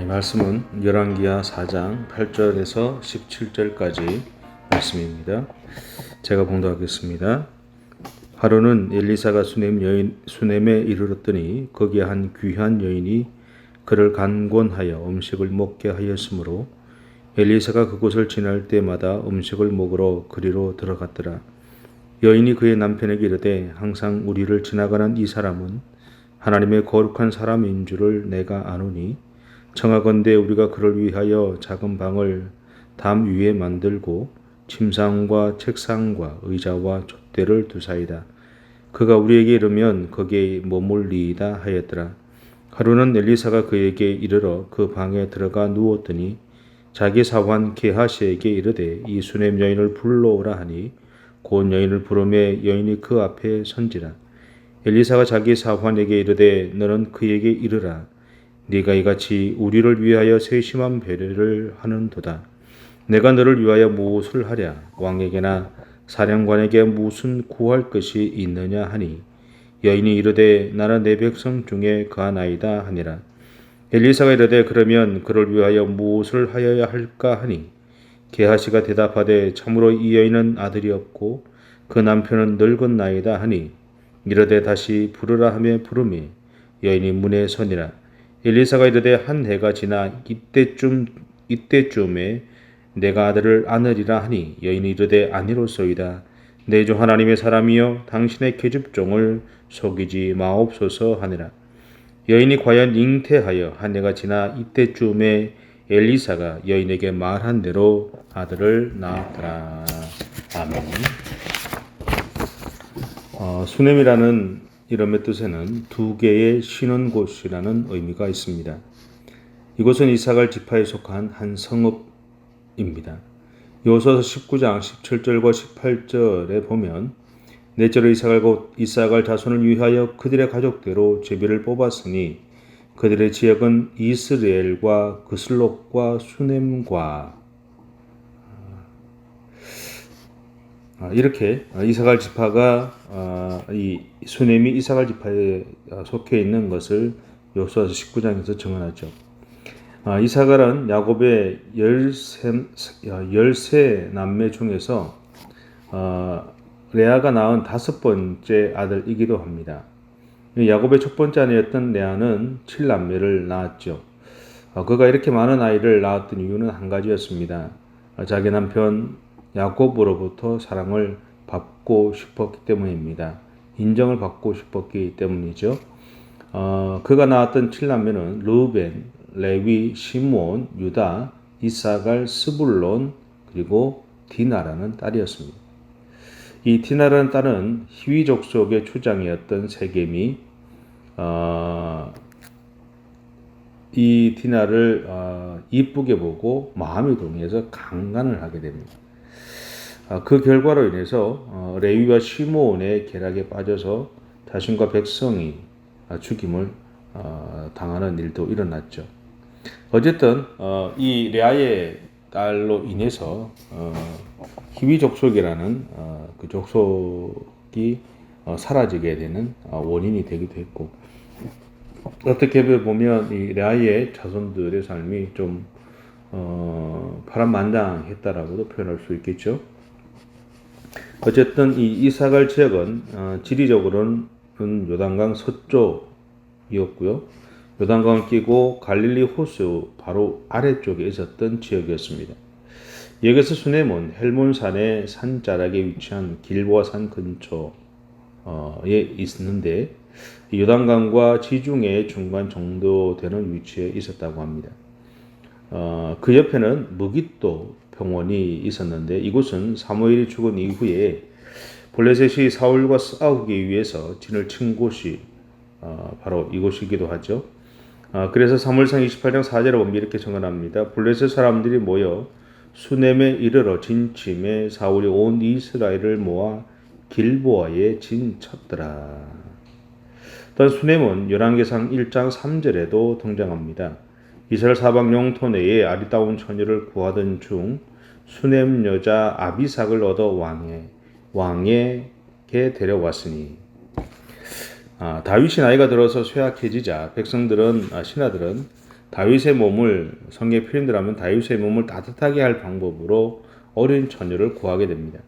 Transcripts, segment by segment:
말씀은 열왕기하 4장 8절에서 17절까지 말씀입니다. 제가 봉독하겠습니다. 하루는 엘리사가 수넴에 이르렀더니 거기에 한 귀한 여인이 그를 간곤하여 음식을 먹게 하였으므로 엘리사가 그곳을 지날 때마다 음식을 먹으러 그리로 들어갔더라. 여인이 그의 남편에게 이르되 항상 우리를 지나가는 이 사람은 하나님의 거룩한 사람인 줄을 내가 아노니 청하건대 우리가 그를 위하여 작은 방을 담 위에 만들고 침상과 책상과 의자와 촛대를 두사이다. 그가 우리에게 이르면 거기에 머물리이다 하였더라. 하루는 엘리사가 그에게 이르러 그 방에 들어가 누웠더니 자기 사환 게하시에게 이르되 이 수넴 여인을 불러오라 하니 곧 여인을 부르매 여인이 그 앞에 선지라. 엘리사가 자기 사환에게 이르되 너는 그에게 이르라. 네가 이같이 우리를 위하여 세심한 배려를 하는도다. 내가 너를 위하여 무엇을 하랴? 왕에게나 사령관에게 무슨 구할 것이 있느냐 하니 여인이 이르되 나는 내 백성 중에 거하나이다 하니라. 엘리사가 이르되 그러면 그를 위하여 무엇을 하여야 할까 하니 게하시가 대답하되 참으로 이 여인은 아들이 없고 그 남편은 늙은 나이다 하니 이르되 다시 부르라 하며 부르매 여인이 문에 서니라. 엘리사가 이르되 한 해가 지나 이때쯤에 내가 아들을 안으리라 하니 여인이 이르되 아니로소이다. 내 주 하나님의 사람이여 당신의 계집종을 속이지 마옵소서 하니라. 여인이 과연 잉태하여 한 해가 지나 이때쯤에 엘리사가 여인에게 말한 대로 아들을 낳았더라. 아멘. 수넴이라는 이름의 뜻에는 두 개의 쉬는 곳이라는 의미가 있습니다. 이곳은 이사갈 지파에 속한 한 성읍입니다. 여호수아서 19장 17절과 18절에 보면 넷째로 이사갈 자손을 위하여 그들의 가족대로 제비를 뽑았으니 그들의 지역은 이스라엘과 그슬롯과 수넴과 이렇게 이사갈 지파가 이 수넴이 이사갈 지파에 속해 있는 것을 여호수아서 19장에서 증언하죠. 이사갈은 야곱의 13남매 중에서 레아가 낳은 5번째 아들이기도 합니다. 야곱의 첫 번째 아내였던 레아는 7남매를 낳았죠. 그가 이렇게 많은 아이를 낳았던 이유는 한 가지였습니다. 자기 남편 야곱으로부터 사랑을 받고 싶었기 때문입니다. 인정을 받고 싶었기 때문이죠. 그가 낳았던 7남매는 르우벤, 레위, 시므온, 유다, 이사갈, 스불론 그리고 디나라는 딸이었습니다. 이 디나라는 딸은 히위 족속의 추장이었던 세겜이 이 디나를 이쁘게 보고 마음이 동해서 강간을 하게 됩니다. 그 결과로 인해서 레위와 시므온의 계략에 빠져서 자신과 백성이 죽임을 당하는 일도 일어났죠. 어쨌든 이 레아의 딸로 인해서 히위 족속이라는 그 족속이 사라지게 되는 원인이 되기도 했고, 어떻게 보면 이 레아의 자손들의 삶이 좀 파란만장했다라고도 표현할 수 있겠죠. 어쨌든 이 이사갈 지역은 지리적으로는 요단강 서쪽이었고요. 요단강을 끼고 갈릴리 호수 바로 아래쪽에 있었던 지역이었습니다. 여기서 수넴은 헬몬산의 산자락에 위치한 길보아산 근처에 있었는데 요단강과 지중해 중간 정도 되는 위치에 있었다고 합니다. 그 옆에는 무깃도 병원이 있었는데 이곳은 사무엘이 죽은 이후에 블레셋이 사울과 싸우기 위해서 진을 친 곳이 바로 이곳이기도 하죠. 그래서 사무엘상 28장 4절에 보면 이렇게 증언합니다. 블레셋 사람들이 모여 수넴에 이르러 진침에 사울이 온 이스라엘을 모아 길보아에 진쳤더라. 또한 수넴은 열왕기상 1장 3절에도 등장합니다. 이스라엘 사방 영토 내에 아리따운 처녀를 구하던 중 수넴 여자 아비삭을 얻어 왕에게 데려왔으니 다윗이 나이가 들어서 쇠약해지자 신하들은 다윗의 몸을 성경의 표현대로하면 다윗의 몸을 따뜻하게 할 방법으로 어린 처녀를 구하게 됩니다.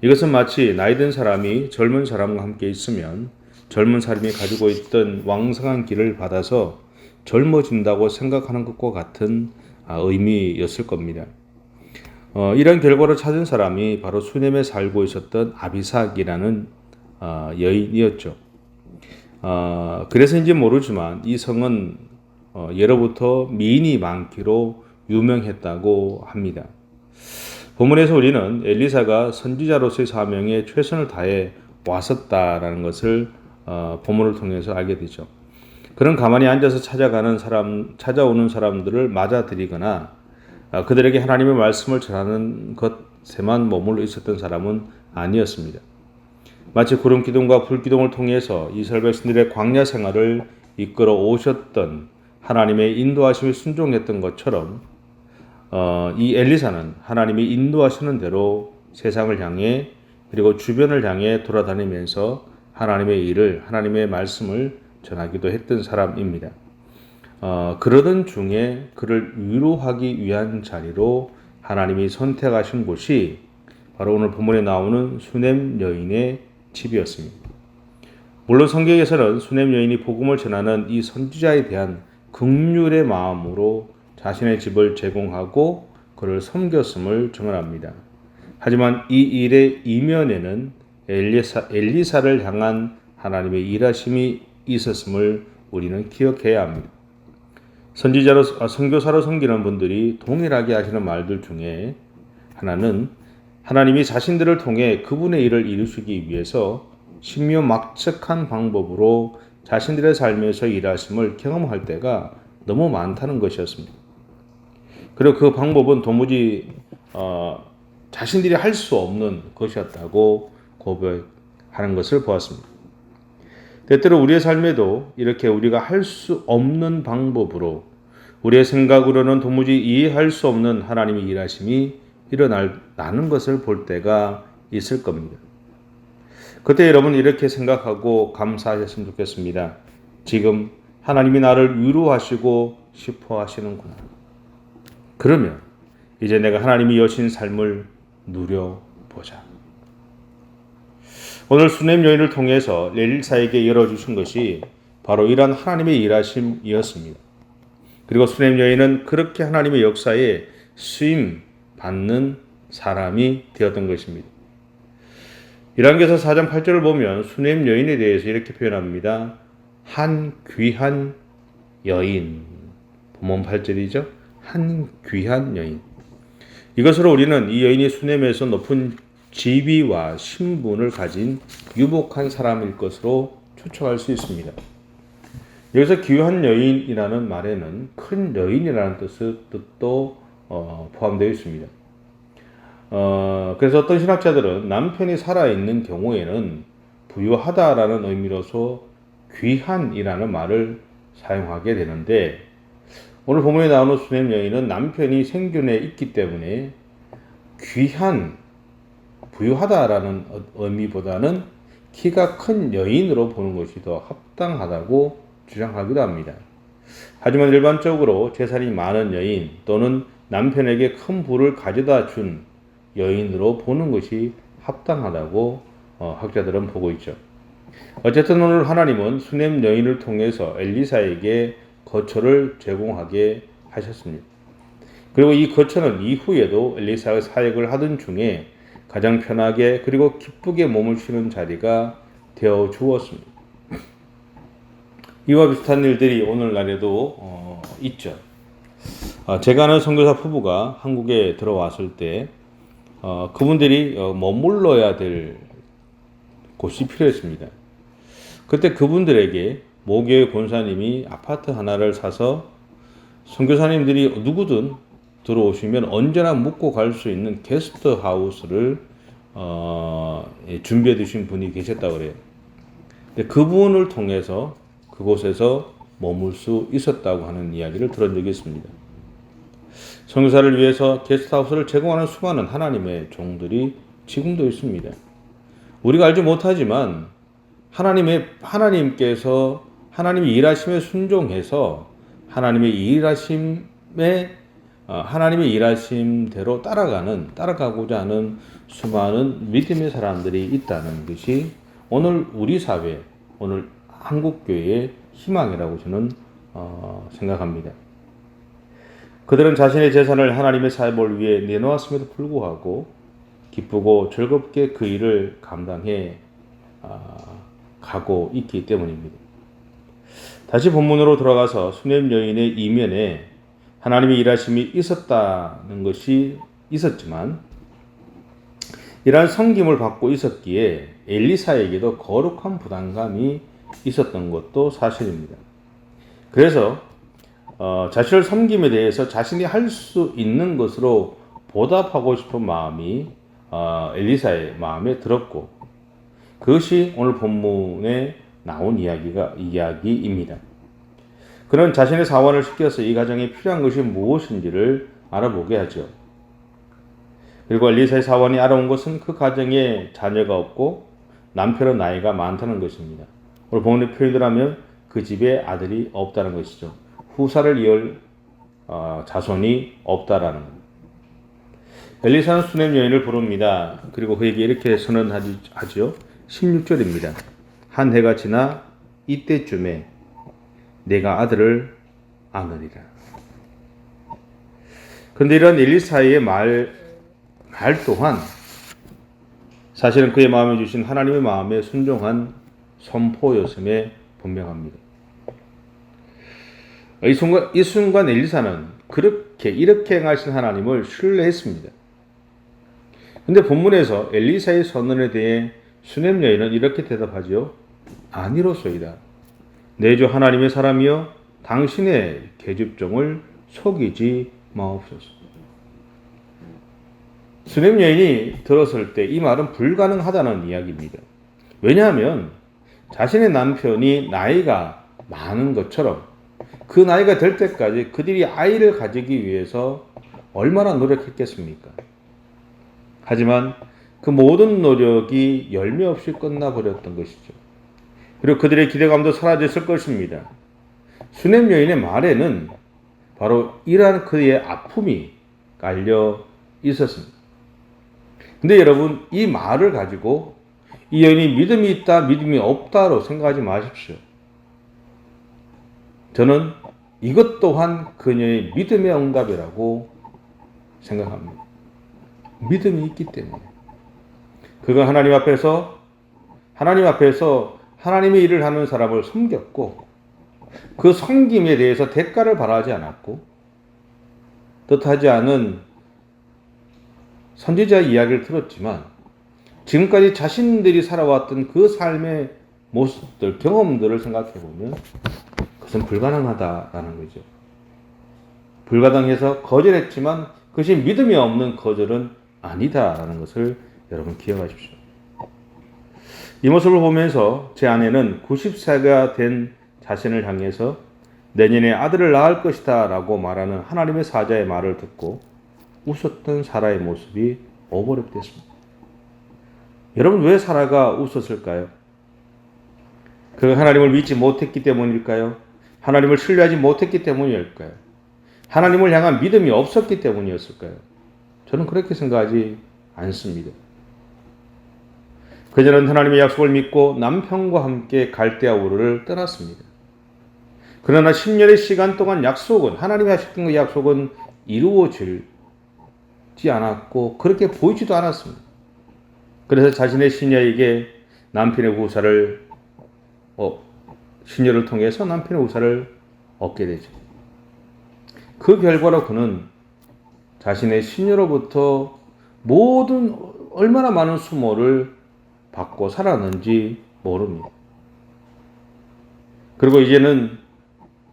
이것은 마치 나이 든 사람이 젊은 사람과 함께 있으면 젊은 사람이 가지고 있던 왕성한 길을 받아서 젊어진다고 생각하는 것과 같은 의미였을 겁니다. 이런 결과를 찾은 사람이 바로 수넴에 살고 있었던 아비삭이라는 여인이었죠. 그래서인지 모르지만 이 성은 예로부터 미인이 많기로 유명했다고 합니다. 본문에서 우리는 엘리사가 선지자로서의 사명에 최선을 다해 왔었다라는 것을 본문을 통해서 알게 되죠. 그런 가만히 앉아서 찾아오는 사람들을 맞아들이거나 그들에게 하나님의 말씀을 전하는 것에만 머물러 있었던 사람은 아니었습니다. 마치 구름 기둥과 불 기둥을 통해서 이스라엘 백성들의 광야 생활을 이끌어 오셨던 하나님의 인도하심에 순종했던 것처럼 이 엘리사는 하나님이 인도하시는 대로 세상을 향해 그리고 주변을 향해 돌아다니면서 하나님의 일을, 하나님의 말씀을 전하기도 했던 사람입니다. 그러던 중에 그를 위로하기 위한 자리로 하나님이 선택하신 곳이 바로 오늘 본문에 나오는 수넴 여인의 집이었습니다. 물론 성경에서는 수넴 여인이 복음을 전하는 이 선지자에 대한 긍휼의 마음으로 자신의 집을 제공하고 그를 섬겼음을 증언합니다. 하지만 이 일의 이면에는 엘리사를 향한 하나님의 일하심이 있었음을 우리는 기억해야 합니다. 선교사로 섬기는 분들이 동일하게 하시는 말들 중에 하나는 하나님이 자신들을 통해 그분의 일을 이루시기 위해서 신묘막측한 방법으로 자신들의 삶에서 일하심을 경험할 때가 너무 많다는 것이었습니다. 그리고 그 방법은 도무지 자신들이 할 수 없는 것이었다고 고백하는 것을 보았습니다. 때때로 우리의 삶에도 이렇게 우리가 할 수 없는 방법으로 우리의 생각으로는 도무지 이해할 수 없는 하나님의 일하심이 일어나는 것을 볼 때가 있을 겁니다. 그때 여러분 이렇게 생각하고 감사하셨으면 좋겠습니다. 지금 하나님이 나를 위로하시고 싶어 하시는구나. 그러면 이제 내가 하나님이 여신 삶을 누려보자. 오늘 수넴 여인을 통해서 엘리사에게 열어주신 것이 바로 이러한 하나님의 일하심이었습니다. 그리고 수넴 여인은 그렇게 하나님의 역사에 쓰임 받는 사람이 되었던 것입니다. 열왕기서 4장 8절을 보면 수넴 여인에 대해서 이렇게 표현합니다. 한 귀한 여인. 본문 8절이죠. 한 귀한 여인. 이것으로 우리는 이 여인이 수넴에서 높은 지위와 신분을 가진 유복한 사람일 것으로 추측할 수 있습니다. 여기서 귀한 여인이라는 말에는 큰 여인이라는 뜻도 포함되어 있습니다. 그래서 어떤 신학자들은 남편이 살아있는 경우에는 부유하다라는 의미로서 귀한이라는 말을 사용하게 되는데 오늘 본문에 나오는 수넴 여인은 남편이 생존해 있기 때문에 귀한, 부유하다라는 의미보다는 키가 큰 여인으로 보는 것이 더 합당하다고 주장하기도 합니다. 하지만 일반적으로 재산이 많은 여인 또는 남편에게 큰 부를 가져다 준 여인으로 보는 것이 합당하다고 학자들은 보고 있죠. 어쨌든 오늘 하나님은 수넴 여인을 통해서 엘리사에게 거처를 제공하게 하셨습니다. 그리고 이 거처는 이후에도 엘리사가 사역을 하던 중에 가장 편하게 그리고 기쁘게 몸을 쉬는 자리가 되어 주었습니다. 이와 비슷한 일들이 오늘날에도 있죠. 제가 아는 선교사 부부가 한국에 들어왔을 때 그분들이 머물러야 될 곳이 필요했습니다. 그때 그분들에게 모교회 권사님이 아파트 하나를 사서 선교사님들이 누구든 들어오시면 언제나 묵고 갈 수 있는 게스트 하우스를 준비해 두신 분이 계셨다고 그래요. 근데 그분을 통해서 그곳에서 머물 수 있었다고 하는 이야기를 들은 적이 있습니다. 선교사를 위해서 게스트하우스를 제공하는 수많은 하나님의 종들이 지금도 있습니다. 우리가 알지 못하지만 하나님께서 하나님이 일하심에 순종해서 하나님의 일하심대로 따라가고자 하는 수많은 믿음의 사람들이 있다는 것이 오늘 우리 사회, 오늘 한국교회의 희망이라고 저는 생각합니다. 그들은 자신의 재산을 하나님의 사업을 위해 내놓았음에도 불구하고 기쁘고 즐겁게 그 일을 감당해 가고 있기 때문입니다. 다시 본문으로 돌아가서 수넴 여인의 이면에 하나님의 일하심이 있었다는 것이 있었지만 이러한 섬김을 받고 있었기에 엘리사에게도 거룩한 부담감이 있었던 것도 사실입니다. 그래서 자신을 섬김에 대해서 자신이 할 수 있는 것으로 보답하고 싶은 마음이 엘리사의 마음에 들었고 그것이 오늘 본문에 나온 이야기입니다. 그는 자신의 사원을 시켜서 이 가정에 필요한 것이 무엇인지를 알아보게 하죠. 그리고 엘리사의 사원이 알아온 것은 그 가정에 자녀가 없고 남편은 나이가 많다는 것입니다. 오늘 본문의 표현을 하면 그 집에 아들이 없다는 것이죠. 후사를 이을 자손이 없다라는 것. 엘리사는 수넴 여인을 부릅니다. 그리고 그에게 이렇게 선언하죠. 16절입니다. 한 해가 지나 이때쯤에 내가 아들을 안으리라. 그런데 이런 엘리사의 말 또한 사실은 그의 마음에 주신 하나님의 마음에 순종한 선포였음에 분명합니다. 이 순간 엘리사는 이렇게 행하신 하나님을 신뢰했습니다. 근데 본문에서 엘리사의 선언에 대해 수넴 여인은 이렇게 대답하죠. 아니로소이다. 내 주 하나님의 사람이여 당신의 계집종을 속이지 마옵소서. 수넴 여인이 들었을 때 이 말은 불가능하다는 이야기입니다. 왜냐하면 자신의 남편이 나이가 많은 것처럼 그 나이가 될 때까지 그들이 아이를 가지기 위해서 얼마나 노력했겠습니까? 하지만 그 모든 노력이 열매 없이 끝나버렸던 것이죠. 그리고 그들의 기대감도 사라졌을 것입니다. 수넴 여인의 말에는 바로 이러한 그의 아픔이 깔려 있었습니다. 근데 여러분, 이 말을 가지고 이 여인이 믿음이 있다, 믿음이 없다로 생각하지 마십시오. 저는 이것 또한 그녀의 믿음의 응답이라고 생각합니다. 믿음이 있기 때문에. 그가 하나님 앞에서 하나님의 일을 하는 사람을 섬겼고 그 섬김에 대해서 대가를 바라지 않았고 뜻하지 않은 선지자의 이야기를 들었지만 지금까지 자신들이 살아왔던 그 삶의 모습들, 경험들을 생각해 보면 그것은 불가능하다라는 거죠. 불가능해서 거절했지만 그것이 믿음이 없는 거절은 아니다라는 것을 여러분 기억하십시오. 이 모습을 보면서 제 아내는 90세가 된 자신을 향해서 내년에 아들을 낳을 것이다 라고 말하는 하나님의 사자의 말을 듣고 웃었던 사라의 모습이 오버랩됐습니다. 여러분, 왜 사라가 웃었을까요? 그가 하나님을 믿지 못했기 때문일까요? 하나님을 신뢰하지 못했기 때문일까요? 하나님을 향한 믿음이 없었기 때문이었을까요? 저는 그렇게 생각하지 않습니다. 그녀는 하나님의 약속을 믿고 남편과 함께 갈대아 우르를 떠났습니다. 그러나 10년의 시간 동안 하나님이 하셨던 그 약속은 이루어지지 않았고 그렇게 보이지도 않았습니다. 그래서 자신의 시녀에게 시녀를 통해서 남편의 후사를 얻게 되죠. 그 결과로 그는 자신의 시녀로부터 얼마나 많은 수모를 받고 살았는지 모릅니다. 그리고 이제는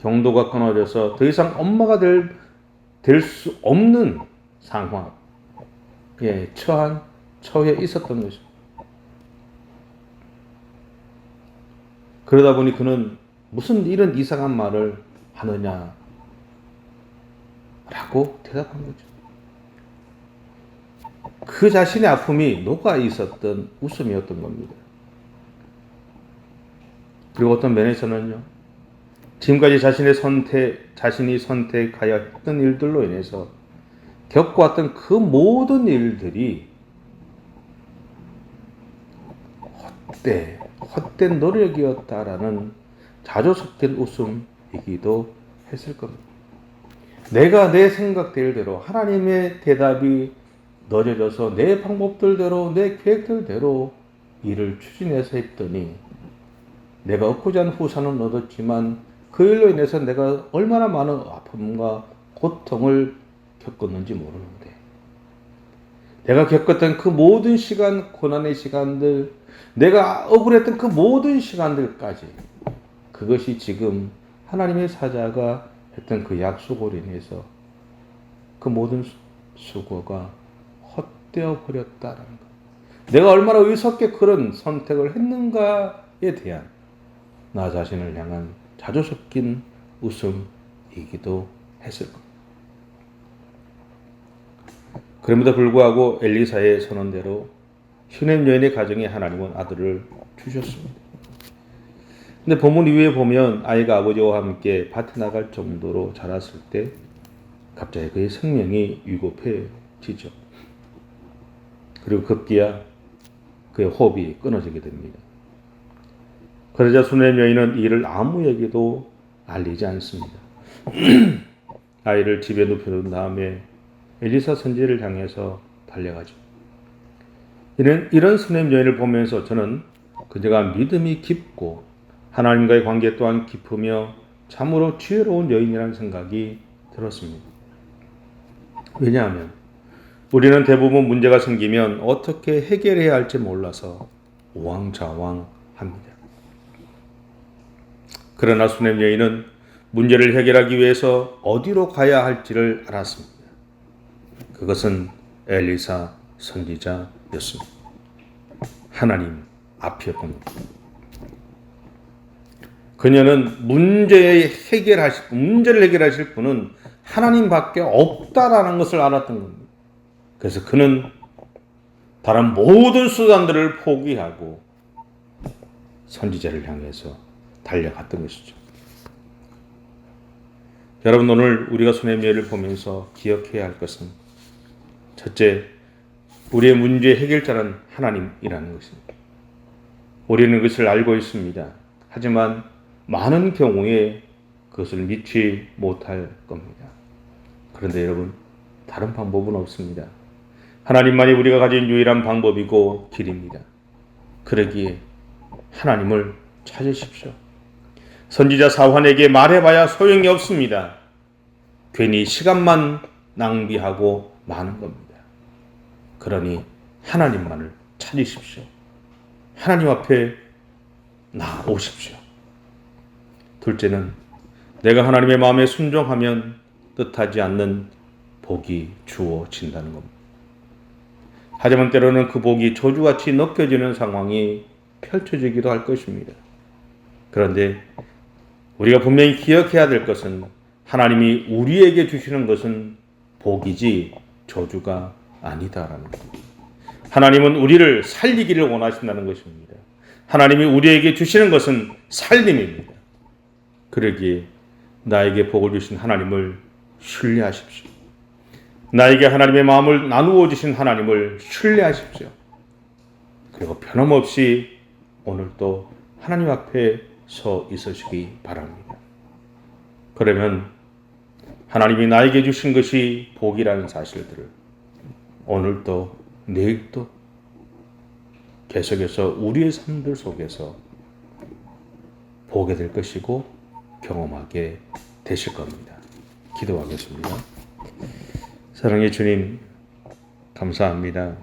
경도가 끊어져서 더 이상 엄마가 될 수 없는 상황에 처해 있었던 것입니다. 그러다 보니 그는 무슨 이런 이상한 말을 하느냐라고 대답한 거죠. 그 자신의 아픔이 녹아 있었던 웃음이었던 겁니다. 그리고 어떤 면에서는요, 지금까지 자신이 선택하여 했던 일들로 인해서 겪어왔던 그 모든 일들이 헛된 노력이었다라는 자주 섞인 웃음이기도 했을 겁니다. 내가 내 생각대로 하나님의 대답이 늦어져서 내 방법들대로 내 계획들대로 일을 추진해서 했더니 내가 얻고자 하는 후산은 얻었지만 그 일로 인해서 내가 얼마나 많은 아픔과 고통을 겪었는지 모르는데 내가 겪었던 그 모든 시간, 고난의 시간들, 내가 억울했던 그 모든 시간들까지 그것이 지금 하나님의 사자가 했던 그 약속으로 인해서 그 모든 수고가 헛되어 버렸다는 것. 내가 얼마나 어리석게 그런 선택을 했는가에 대한 나 자신을 향한 자주 섞인 웃음이기도 했을 겁니다. 그럼에도 불구하고 엘리사의 선언대로 슈넴 여인의 가정에 하나님은 아들을 주셨습니다. 근데 본문 이후에 보면 아이가 아버지와 함께 밭에 나갈 정도로 자랐을 때 갑자기 그의 생명이 위급해지죠. 그리고 급기야 그의 호흡이 끊어지게 됩니다. 그러자 슈넴 여인은 이를 아무에게도 알리지 않습니다. 아이를 집에 눕혀둔 다음에 엘리사 선지자를 향해서 달려가죠. 이런 슈넴 여인을 보면서 저는 그녀가 믿음이 깊고 하나님과의 관계 또한 깊으며 참으로 지혜로운 여인이라는 생각이 들었습니다. 왜냐하면 우리는 대부분 문제가 생기면 어떻게 해결해야 할지 몰라서 우왕좌왕합니다. 그러나 슈넴 여인은 문제를 해결하기 위해서 어디로 가야 할지를 알았습니다. 그것은 엘리사 선지자였습니다. 하나님 앞이었습니다. 그녀는 문제를 해결하실 분은 하나님밖에 없다라는 것을 알았던 겁니다. 그래서 그는 다른 모든 수단들을 포기하고 선지자를 향해서 달려갔던 것이죠. 여러분, 오늘 우리가 슈넴 여인을 보면서 기억해야 할 것은 첫째, 우리의 문제 해결자는 하나님이라는 것입니다. 우리는 그것을 알고 있습니다. 하지만 많은 경우에 그것을 믿지 못할 겁니다. 그런데 여러분, 다른 방법은 없습니다. 하나님만이 우리가 가진 유일한 방법이고 길입니다. 그러기에 하나님을 찾으십시오. 선지자 사환에게 말해봐야 소용이 없습니다. 괜히 시간만 낭비하고 마는 겁니다. 그러니 하나님만을 찾으십시오. 하나님 앞에 나오십시오. 둘째는 내가 하나님의 마음에 순종하면 뜻하지 않는 복이 주어진다는 겁니다. 하지만 때로는 그 복이 저주같이 느껴지는 상황이 펼쳐지기도 할 것입니다. 그런데 우리가 분명히 기억해야 될 것은 하나님이 우리에게 주시는 것은 복이지 저주가 아니다라는 겁니다. 하나님은 우리를 살리기를 원하신다는 것입니다. 하나님이 우리에게 주시는 것은 살림입니다. 그러기에 나에게 복을 주신 하나님을 신뢰하십시오. 나에게 하나님의 마음을 나누어 주신 하나님을 신뢰하십시오. 그리고 변함없이 오늘도 하나님 앞에 서 있으시기 바랍니다. 그러면 하나님이 나에게 주신 것이 복이라는 사실들을 오늘도 내일도 계속해서 우리의 삶들 속에서 보게 될 것이고 경험하게 되실 겁니다. 기도하겠습니다. 사랑의 주님, 감사합니다.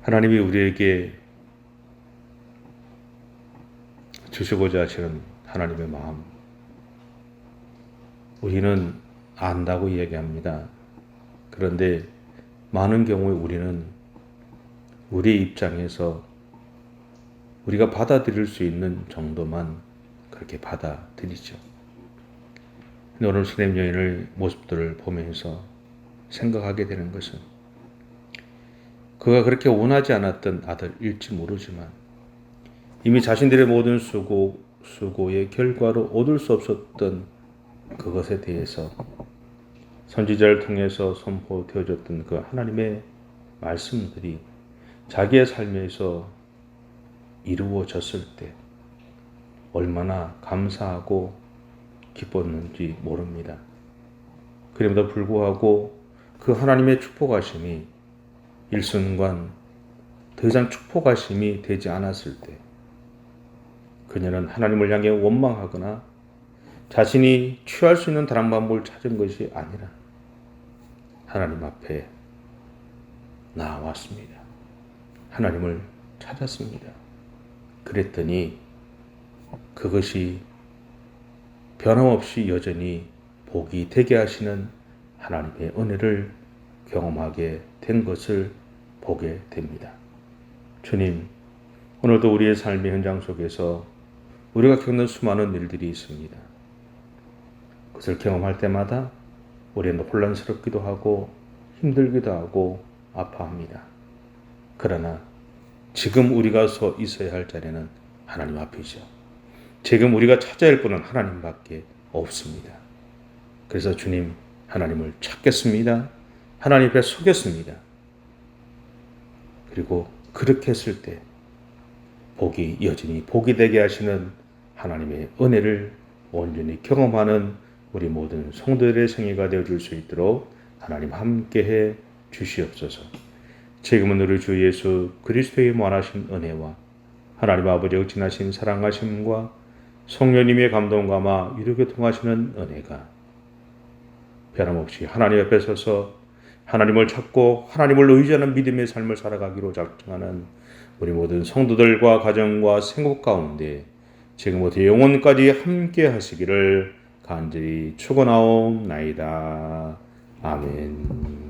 하나님이 우리에게 주시고자 하시는 하나님의 마음, 우리는 안다고 이야기합니다. 그런데 많은 경우에 우리는 우리 입장에서 우리가 받아들일 수 있는 정도만 그렇게 받아들이죠. 근데 오늘 슈넴 여인의 모습들을 보면서 생각하게 되는 것은 그가 그렇게 원하지 않았던 아들일지 모르지만 이미 자신들의 모든 수고의 결과로 얻을 수 없었던 그것에 대해서 선지자를 통해서 선포되어졌던 그 하나님의 말씀들이 자기의 삶에서 이루어졌을 때 얼마나 감사하고 기뻤는지 모릅니다. 그럼에도 불구하고 그 하나님의 축복하심이 일순간 더 이상 축복하심이 되지 않았을 때 그녀는 하나님을 향해 원망하거나 자신이 취할 수 있는 다른 방법을 찾은 것이 아니라 하나님 앞에 나왔습니다. 하나님을 찾았습니다. 그랬더니 그것이 변함없이 여전히 복이 되게 하시는 하나님의 은혜를 경험하게 된 것을 보게 됩니다. 주님, 오늘도 우리의 삶의 현장 속에서 우리가 겪는 수많은 일들이 있습니다. 그것을 경험할 때마다 우리는 혼란스럽기도 하고 힘들기도 하고 아파합니다. 그러나 지금 우리가 서 있어야 할 자리는 하나님 앞이죠. 지금 우리가 찾아야 할 분은 하나님밖에 없습니다. 그래서 주님, 하나님을 찾겠습니다. 하나님 앞에 서겠습니다. 그리고 그렇게 했을 때 복이 여전히 복이 되게 하시는 하나님의 은혜를 온전히 경험하는 우리 모든 성도들의 생애가 되어줄 수 있도록 하나님 함께해 주시옵소서. 지금은 우리 주 예수 그리스도의 무한하신 은혜와 하나님 아버지의 진하신 사랑하심과 성령님의 감동감화 이루게 통하시는 은혜가 변함없이 하나님 앞에 서서 하나님을 찾고 하나님을 의지하는 믿음의 삶을 살아가기로 작정하는 우리 모든 성도들과 가정과 생각 가운데 지금부터 영원까지 함께 하시기를 간절히 축원하옵나이다. 아멘.